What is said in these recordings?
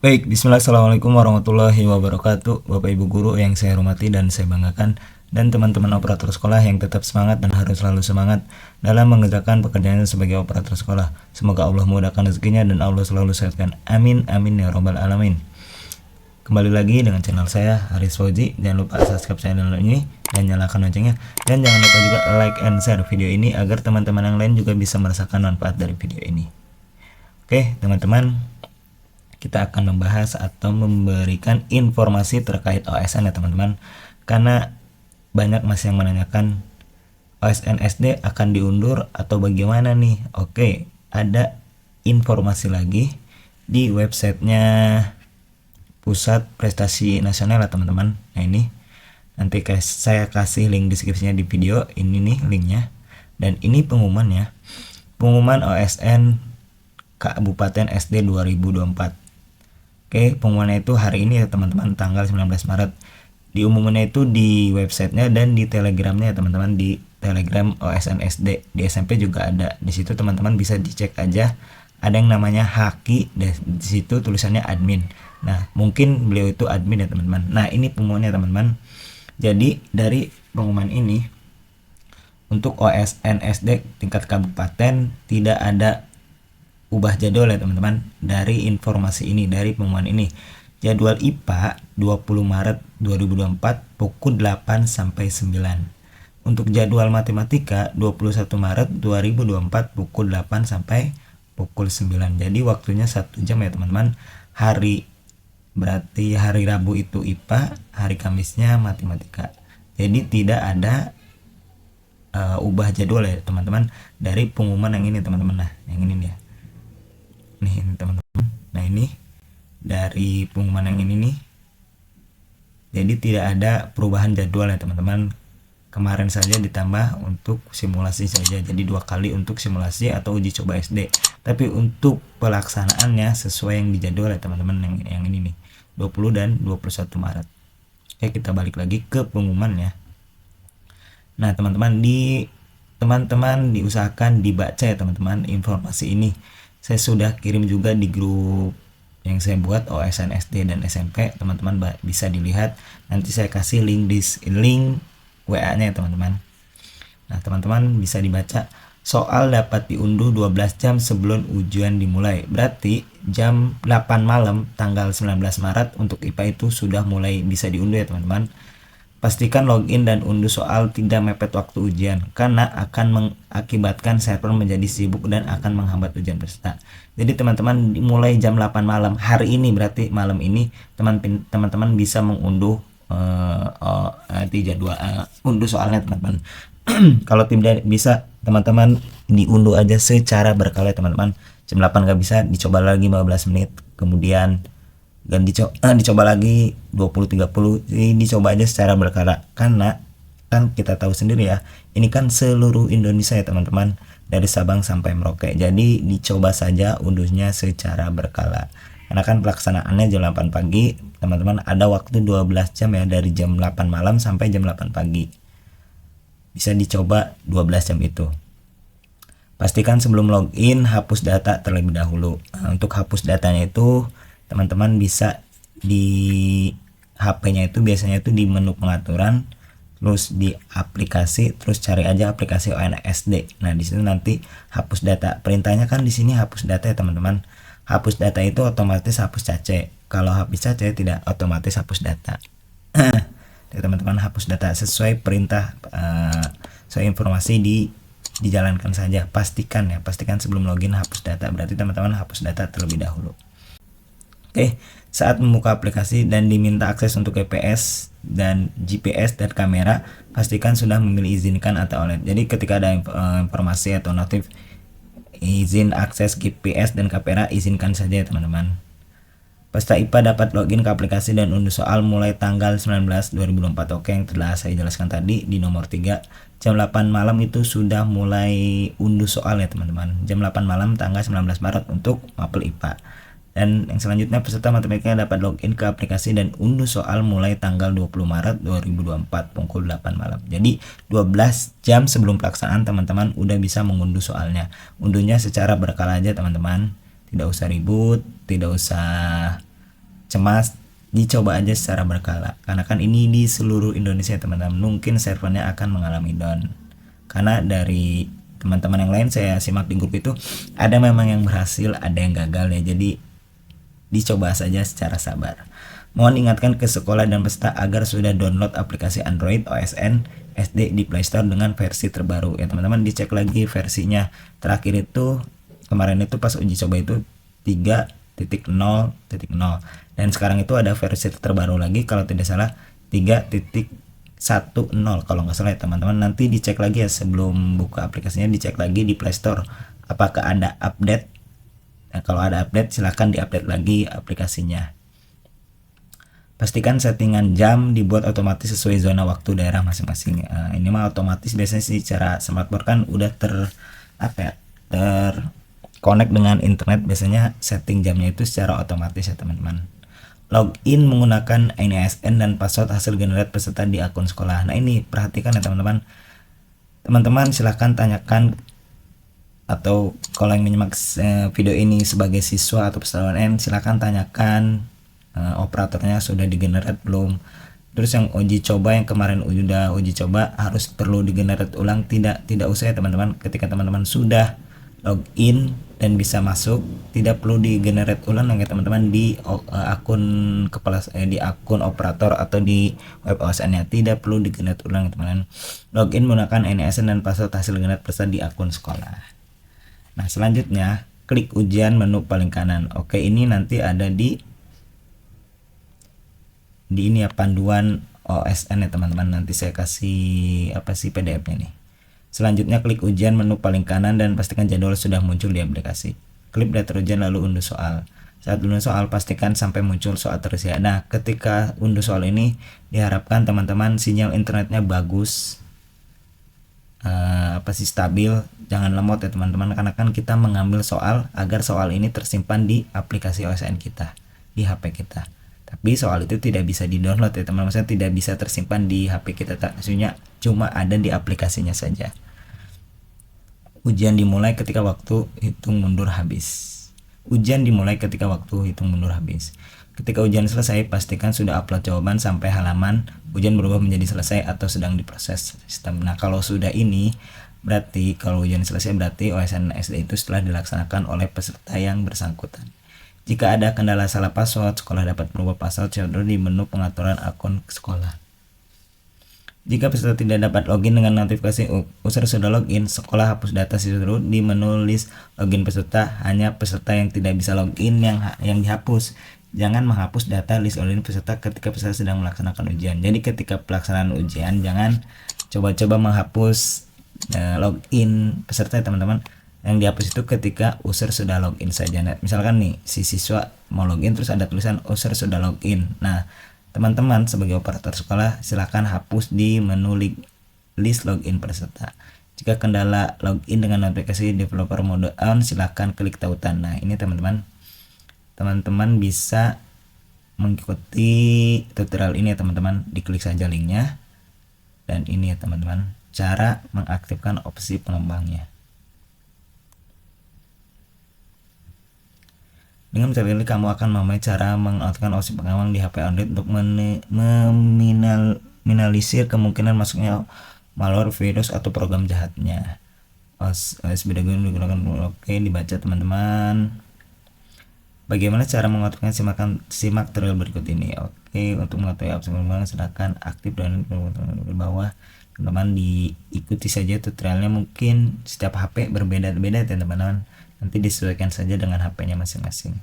Baik, bismillah, assalamualaikum warahmatullahi wabarakatuh. Bapak Ibu guru yang saya hormati dan saya banggakan, dan teman-teman operator sekolah yang tetap semangat dan harus selalu semangat dalam mengerjakan pekerjaannya sebagai operator sekolah. Semoga Allah memudahkan rezekinya dan Allah selalu sehatkan. Amin, amin ya robbal alamin. Kembali lagi dengan channel saya, Haris Fauzi. Jangan lupa subscribe channel ini dan nyalakan loncengnya. Dan jangan lupa juga like and share video ini agar teman-teman yang lain juga bisa merasakan manfaat dari video ini. Oke, teman-teman, kita akan membahas atau memberikan informasi terkait OSN ya teman-teman, karena banyak masih yang menanyakan OSN SD akan diundur atau bagaimana nih. Oke, ada informasi lagi di websitenya Pusat Prestasi Nasional ya teman-teman. Nah ini nanti saya kasih link deskripsinya di video ini nih linknya, dan ini pengumumannya, pengumuman OSN Kabupaten SD 2024. Oke, pengumumannya itu hari ini ya teman-teman, tanggal 19 Maret. Diumumannya itu di websitenya dan di telegramnya ya teman-teman, di telegram OSN SD. Di SMP juga ada. Di situ teman-teman bisa dicek aja. Ada yang namanya Haki, di situ tulisannya admin. Nah, mungkin beliau itu admin ya teman-teman. Nah, ini pengumumannya teman-teman. Jadi dari pengumuman ini, untuk OSN SD tingkat kabupaten tidak ada ubah jadwal ya teman-teman. Dari informasi ini, dari pengumuman ini, jadwal IPA 20 Maret 2024 pukul 8 sampai 9. Untuk jadwal matematika 21 Maret 2024 pukul 8 sampai pukul 9. Jadi waktunya 1 jam ya teman-teman. Berarti hari Rabu itu IPA, hari Kamisnya matematika. Jadi tidak ada ubah jadwal ya teman-teman dari pengumuman yang ini teman-teman. Nah, yang ini ya. Nih ini teman-teman. Nah ini dari pengumuman yang ini nih. Jadi tidak ada perubahan jadwal ya teman-teman. Kemarin saja ditambah untuk simulasi saja. Jadi 2 kali untuk simulasi atau uji coba SD. Tapi untuk pelaksanaannya sesuai yang dijadwal ya teman-teman, yang ini nih, 20 dan 21 Maret. Oke, kita balik lagi ke pengumumannya. Nah teman-teman diusahakan dibaca ya teman-teman informasi ini. Saya sudah kirim juga di grup yang saya buat OSN SD dan SMP, teman-teman bisa dilihat. Nanti saya kasih link WA-nya ya teman-teman. Nah teman-teman bisa dibaca. Soal dapat diunduh 12 jam sebelum ujian dimulai. Berarti jam 8 malam tanggal 19 Maret untuk IPA itu sudah mulai bisa diunduh ya teman-teman. Pastikan login dan unduh soal tidak mepet waktu ujian, karena akan mengakibatkan server menjadi sibuk dan akan menghambat ujian peserta. Jadi teman-teman mulai jam 8 malam hari ini, berarti malam ini teman-teman bisa mengunduh jadwal unduh soalnya teman-teman. Kalau tidak bisa, teman-teman diunduh aja secara berkala teman-teman. Jam 8 nggak bisa, dicoba lagi 15 menit, kemudian dan dicoba lagi 20-30. Dicoba aja secara berkala, karena kan kita tahu sendiri ya, ini kan seluruh Indonesia ya teman-teman, dari Sabang sampai Merauke. Jadi dicoba saja unduhnya secara berkala, karena kan pelaksanaannya jam 8 pagi teman-teman. Ada waktu 12 jam ya, dari jam 8 malam sampai jam 8 pagi. Bisa dicoba 12 jam itu. Pastikan sebelum login hapus data terlebih dahulu. Nah, untuk hapus datanya itu teman-teman bisa di HP-nya itu biasanya itu di menu pengaturan, terus di aplikasi, terus cari aja aplikasi ONSD. Nah, di situ nanti hapus data. Perintahnya kan di sini hapus data ya teman-teman. Hapus data itu otomatis hapus cache. Kalau hapus cache tidak otomatis hapus data. Ya teman-teman, hapus data sesuai perintah, sesuai informasi dijalankan saja. Pastikan sebelum login hapus data. Berarti teman-teman hapus data terlebih dahulu. Oke, saat membuka aplikasi dan diminta akses untuk GPS dan GPS dan kamera, pastikan sudah memilih izinkan atau OLED. Jadi ketika ada informasi atau notif izin akses GPS dan kamera, izinkan saja ya teman-teman. Peserta IPA dapat login ke aplikasi dan unduh soal mulai tanggal 19 2024. Oke, yang telah saya jelaskan tadi di nomor 3. Jam 8 malam itu sudah mulai unduh soal ya teman-teman. Jam 8 malam tanggal 19 Maret untuk mapel IPA. Dan yang selanjutnya, peserta matematika dapat login ke aplikasi dan unduh soal mulai tanggal 20 Maret 2024 pukul 8 malam. Jadi 12 jam sebelum pelaksanaan teman-teman udah bisa mengunduh soalnya. Unduhnya secara berkala aja teman-teman. Tidak usah ribut, tidak usah cemas, dicoba aja secara berkala karena kan ini di seluruh Indonesia teman-teman, mungkin servernya akan mengalami down karena dari teman-teman yang lain saya simak di grup itu ada memang yang berhasil, ada yang gagal ya, jadi dicoba saja secara sabar. Mohon ingatkan ke sekolah dan peserta agar sudah download aplikasi Android OSN SD di Play Store dengan versi terbaru ya teman-teman. Dicek lagi versinya terakhir itu kemarin itu pas uji coba itu 3.0.0 dan sekarang itu ada versi terbaru lagi kalau tidak salah 3.10 kalau nggak salah ya teman-teman. Nanti dicek lagi ya sebelum buka aplikasinya, dicek lagi di Play Store apakah ada update. Nah, kalau ada update silahkan diupdate lagi aplikasinya. Pastikan settingan jam dibuat otomatis sesuai zona waktu daerah masing-masing. Ini mah otomatis biasanya sih cara smartboard kan udah connect dengan internet, biasanya setting jamnya itu secara otomatis ya teman-teman. Login menggunakan INISN dan password hasil generate peserta di akun sekolah. Nah ini perhatikan ya teman-teman. Teman-teman silahkan tanyakan, atau kalau yang menyimak video ini sebagai siswa atau peserta ONN silahkan tanyakan operatornya sudah digenerate belum. Terus yang uji coba yang kemarin udah uji coba harus perlu digenerate ulang, tidak usah ya teman-teman. Ketika teman-teman sudah login dan bisa masuk, tidak perlu digenerate ulang ya teman-teman di akun di akun operator atau di web OSN-nya, tidak perlu digenerate ulang ya teman-teman. Login menggunakan NISN dan password hasil generate peserta di akun sekolah. Nah selanjutnya klik ujian menu paling kanan. Oke, ini nanti ada di ini ya panduan OSN ya teman-teman. Nanti saya kasih PDF-nya nih. Selanjutnya klik ujian menu paling kanan dan pastikan jadwal sudah muncul di aplikasi. Klik daftar ujian lalu unduh soal. Saat unduh soal pastikan sampai muncul soal tersedia. Nah ketika unduh soal ini diharapkan teman-teman sinyal internetnya bagus, stabil, jangan lemot ya teman-teman, karena kan kita mengambil soal agar soal ini tersimpan di aplikasi OSN kita di HP kita. Tapi soal itu tidak bisa di-download ya teman-teman, maksudnya tidak bisa tersimpan di HP kita, maksudnya cuma ada di aplikasinya saja. Ujian dimulai ketika waktu hitung mundur habis. Ujian dimulai ketika waktu hitung mundur habis. Ketika ujian selesai, pastikan sudah upload jawaban sampai halaman ujian berubah menjadi selesai atau sedang diproses sistem. Nah, kalau sudah ini, berarti kalau ujian selesai berarti OSN SD itu setelah dilaksanakan oleh peserta yang bersangkutan. Jika ada kendala salah password, sekolah dapat merubah password di menu pengaturan akun sekolah. Jika peserta tidak dapat login dengan notifikasi user sudah login, sekolah hapus data siswa di menu list login peserta. Hanya peserta yang tidak bisa login yang dihapus. Jangan menghapus data list login peserta ketika peserta sedang melaksanakan ujian. Jadi ketika pelaksanaan ujian jangan coba-coba menghapus login peserta ya teman-teman. Yang dihapus itu ketika user sudah login saja. Nah, misalkan nih si siswa mau login terus ada tulisan user sudah login. Nah teman-teman sebagai operator sekolah silakan hapus di menu list login peserta. Jika kendala login dengan aplikasi developer mode on, silakan klik tautan. Nah ini teman-teman bisa mengikuti tutorial ini ya teman-teman, diklik saja linknya. Dan ini ya teman-teman cara mengaktifkan opsi pengembangnya. Dengan metode ini kamu akan memahami cara mengaktifkan opsi pengembang di HP Android untuk meminimalisir kemungkinan masuknya malware, virus atau program jahatnya. OSBD digunakan. Oke, dibaca teman-teman. Bagaimana cara mengaktifkan, simak tutorial berikut ini. Oke, untuk mengetahui opsi pengembang silakan aktif dan di bawah. Teman-teman diikuti saja tutorialnya, mungkin setiap HP berbeda-beda teman-teman. Nanti disesuaikan saja dengan HP-nya masing-masing.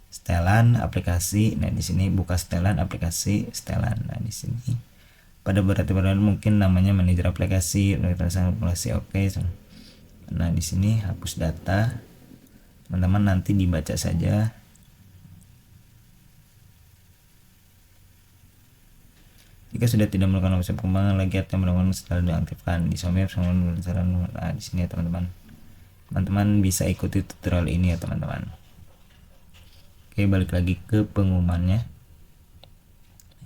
Setelan aplikasi. Nah, di sini buka setelan aplikasi setelan. Nah, di sini pada beberapa mungkin namanya manajer aplikasi, aplikasi. Oke. Nah, di sini hapus data. Teman-teman nanti dibaca saja. Jika sudah tidak melakukan opsi pengembangan lagi atau melakukan setelah diaktifkan di Xiaomi di sini ya teman-teman. Teman-teman bisa ikuti tutorial ini ya teman-teman. Oke, balik lagi ke pengumumannya.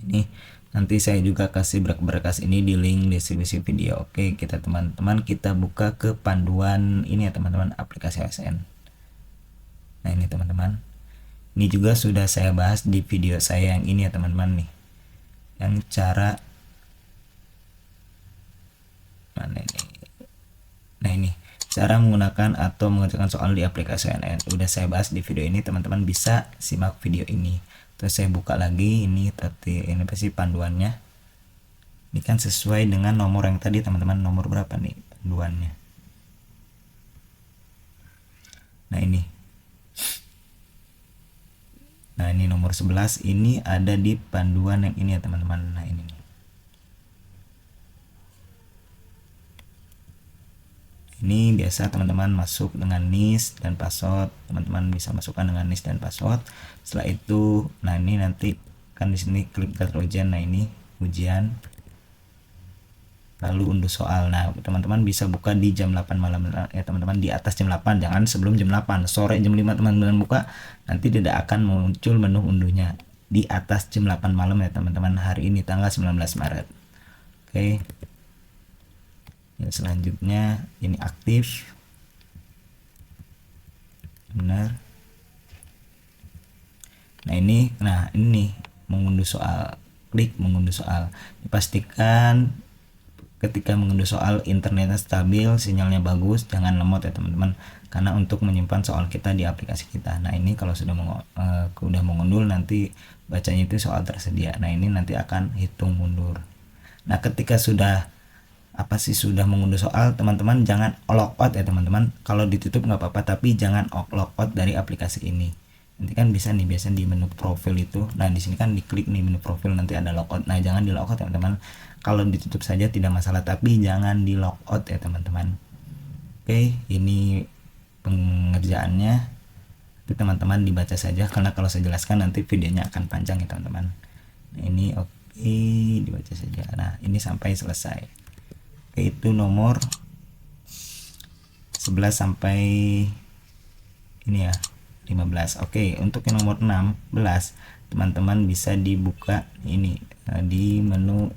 Ini nanti saya juga kasih berkas ini di link deskripsi video. Oke, kita teman-teman kita buka ke panduan ini ya teman-teman, aplikasi OSN. Nah ini teman-teman, Ini juga sudah saya bahas di video saya yang ini ya teman-teman nih, yang cara mana ini. Nah ini cara menggunakan atau mengerjakan soal di aplikasi ONN udah saya bahas di video ini, teman-teman bisa simak video ini. Terus saya buka lagi ini, tapi ini pasti panduannya. Ini kan sesuai dengan nomor yang tadi teman-teman, nomor berapa nih panduannya. Nah ini. Nah ini nomor 11 ini ada di panduan yang ini ya teman-teman. Nah ini nih. Ini biasa teman-teman masuk dengan NIS dan password, teman-teman bisa masukkan dengan NIS dan password. Setelah itu, nah ini nanti kan di sini klik daftar ujian. Nah ini ujian, lalu unduh soal. Nah teman-teman bisa buka di jam 8 malam ya teman-teman, di atas jam 8, jangan sebelum jam 8. Sore jam 5 teman-teman buka, nanti tidak akan muncul menu unduhnya. Di atas jam 8 malam ya teman-teman, hari ini tanggal 19 Maret. Oke. Yang selanjutnya ini aktif, benar. Nah ini mengunduh soal, klik mengunduh soal. Dipastikan ketika mengunduh soal internetnya stabil, sinyalnya bagus, jangan lemot ya teman-teman, karena untuk menyimpan soal kita di aplikasi kita. Nah ini kalau sudah mengunduh, nanti bacanya itu soal tersedia. Nah ini nanti akan hitung mundur. Nah ketika sudah mengunduh soal, teman-teman jangan logout ya teman-teman. Kalau ditutup nggak apa-apa, tapi jangan logout dari aplikasi ini. Nanti kan bisa nih, biasanya di menu profil itu. Nah di sini kan diklik nih menu profil, nanti ada logout. Nah jangan di logout teman-teman. Kalau ditutup saja tidak masalah, tapi jangan di logout ya teman-teman. Oke, ini pengerjaannya. Tapi teman-teman dibaca saja, karena kalau saya jelaskan nanti videonya akan panjang ya teman-teman. Nah ini oke, dibaca saja. Nah ini sampai selesai. Itu nomor 11 sampai ini ya 15. Oke, untuk yang nomor 16 teman-teman bisa dibuka ini di menu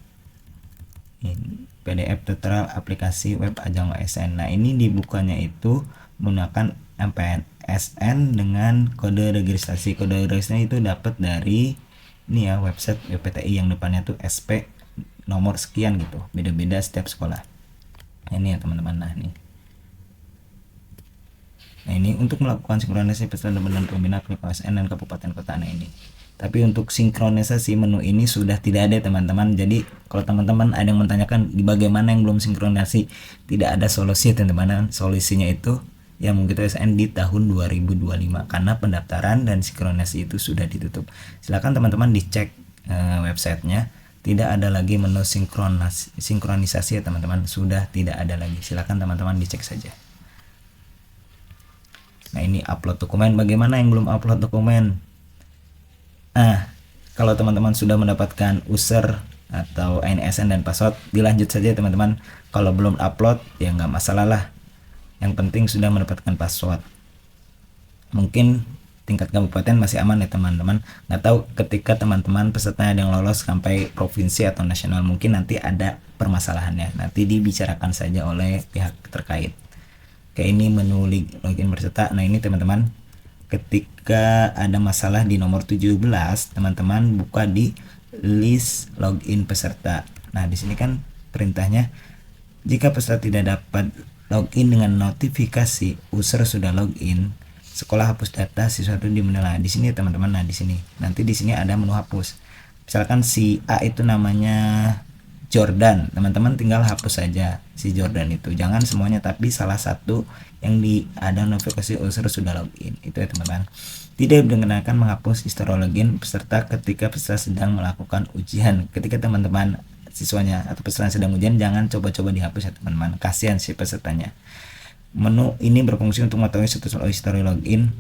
ini, PDF tutorial aplikasi web Ajang OSN. Nah ini dibukanya itu menggunakan MPSN dengan kode registrasi. Kode registrasi itu dapat dari ini ya, website BPTI yang depannya tuh SP nomor sekian gitu, beda-beda setiap sekolah. Ini ya teman-teman. Nah ini untuk melakukan sinkronisasi peserta dan pembina klik OSN dan kabupaten kota. Nah ini, tapi untuk sinkronisasi menu ini sudah tidak ada teman-teman. Jadi kalau teman-teman ada yang menanyakan di bagaimana yang belum sinkronisasi, tidak ada solusi teman-teman. Solusinya itu yang mengikuti OSN di tahun 2025, karena pendaftaran dan sinkronisasi itu sudah ditutup. Silakan teman-teman dicek websitenya. Tidak ada lagi menu sinkronisasi ya teman-teman, sudah tidak ada lagi. Silakan teman-teman dicek saja. Nah ini upload dokumen. Bagaimana yang belum upload dokumen? Kalau teman-teman sudah mendapatkan user atau NSN dan password, dilanjut saja teman-teman. Kalau belum upload ya nggak masalah lah, yang penting sudah mendapatkan password. Mungkin tingkat kabupaten masih aman ya teman-teman. Nggak tahu ketika teman-teman peserta yang lolos sampai provinsi atau nasional, mungkin nanti ada permasalahannya, nanti dibicarakan saja oleh pihak terkait. Kayak ini menu login peserta. Nah ini teman-teman, ketika ada masalah di nomor 17, teman-teman buka di list login peserta. Nah di sini kan perintahnya, jika peserta tidak dapat login dengan notifikasi user sudah login, sekolah hapus data siswa itu di mana. Di sini teman-teman. Nah di sini nanti di sini ada menu hapus. Misalkan si A itu namanya Jordan, teman-teman tinggal hapus saja si Jordan itu, jangan semuanya, tapi salah satu yang ada notifikasi user sudah login itu ya teman-teman. Tidak dikenakan menghapus histori login peserta ketika peserta sedang melakukan ujian. Ketika teman-teman siswanya atau peserta sedang ujian, jangan coba-coba dihapus ya teman-teman, kasihan si pesertanya. Menu ini berfungsi untuk mengetahui status histori login.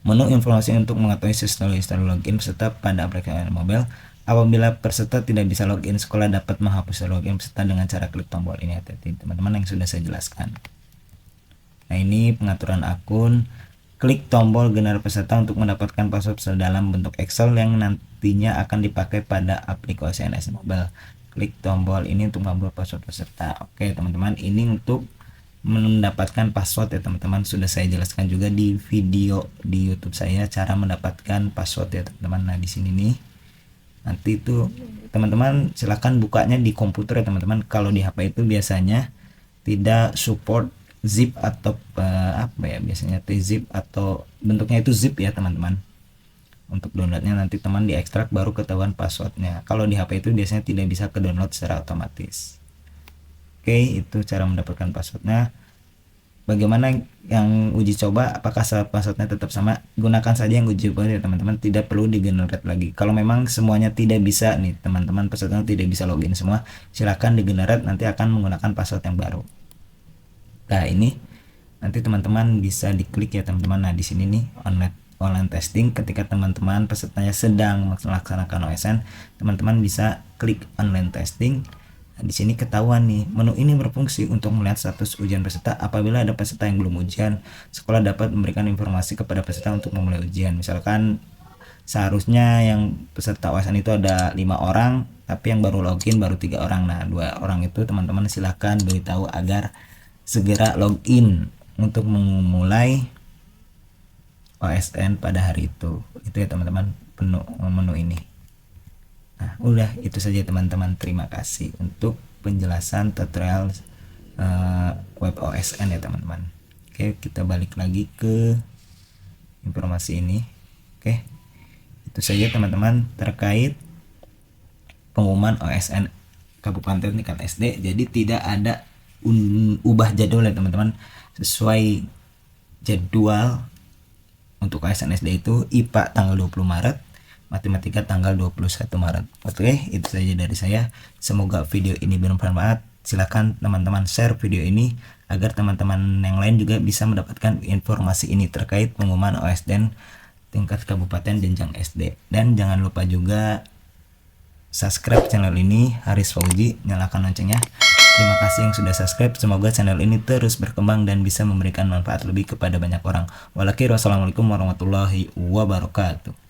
Menu informasi untuk mengetahui histori login peserta pada aplikasi mobile. Apabila peserta tidak bisa login, sekolah dapat menghapus login peserta dengan cara klik tombol ini ya teman-teman, yang sudah saya jelaskan. Nah ini pengaturan akun. Klik tombol generasi peserta untuk mendapatkan password peserta dalam bentuk Excel yang nantinya akan dipakai pada aplikasi OSN mobile. Klik tombol ini untuk mengambil password peserta. Oke teman-teman, ini untuk mendapatkan password ya teman-teman. Sudah saya jelaskan juga di video di YouTube saya cara mendapatkan password ya teman-teman. Nah di sini nih nanti itu teman-teman silahkan bukanya di komputer ya teman-teman. Kalau di HP itu biasanya tidak support zip atau apa ya, biasanya zip atau bentuknya itu zip ya teman-teman. Untuk downloadnya nanti teman diekstrak baru ketahuan passwordnya. Kalau di HP itu biasanya tidak bisa ke download secara otomatis. Oke, itu cara mendapatkan passwordnya. Bagaimana yang uji coba, apakah passwordnya tetap sama? Gunakan saja yang uji coba ya teman-teman, tidak perlu di generate lagi. Kalau memang semuanya tidak bisa nih teman-teman, passwordnya tidak bisa login semua, silahkan di generate, nanti akan menggunakan password yang baru. Nah ini nanti teman-teman bisa diklik ya teman-teman. Nah di sini nih online testing, ketika teman-teman pesertanya sedang melaksanakan OSN, teman-teman bisa klik online testing. Nah, di sini ketahuan nih, menu ini berfungsi untuk melihat status ujian peserta. Apabila ada peserta yang belum ujian, sekolah dapat memberikan informasi kepada peserta untuk memulai ujian. Misalkan seharusnya yang peserta OSN itu ada 5 orang, tapi yang baru login baru 3 orang. Nah 2 orang itu teman-teman silahkan beritahu agar segera login untuk memulai OSN pada hari itu ya teman-teman, menu ini. Nah udah itu saja teman-teman, terima kasih untuk penjelasan tutorial web OSN ya teman-teman. Oke, kita balik lagi ke informasi ini. Oke, itu saja teman-teman terkait pengumuman OSN Kabupaten tingkat SD. Jadi tidak ada ubah jadwal ya teman-teman, sesuai jadwal. Untuk OSN SD itu IPA tanggal 20 Maret, matematika tanggal 21 Maret. Oke, itu saja dari saya. Semoga video ini bermanfaat. Silakan teman-teman share video ini agar teman-teman yang lain juga bisa mendapatkan informasi ini terkait pengumuman OSN tingkat kabupaten jenjang SD. Dan jangan lupa juga subscribe channel ini, Haris Fauzi, nyalakan loncengnya. Terima kasih yang sudah subscribe. Semoga channel ini terus berkembang dan bisa memberikan manfaat lebih kepada banyak orang. Wassalamualaikum warahmatullahi wabarakatuh.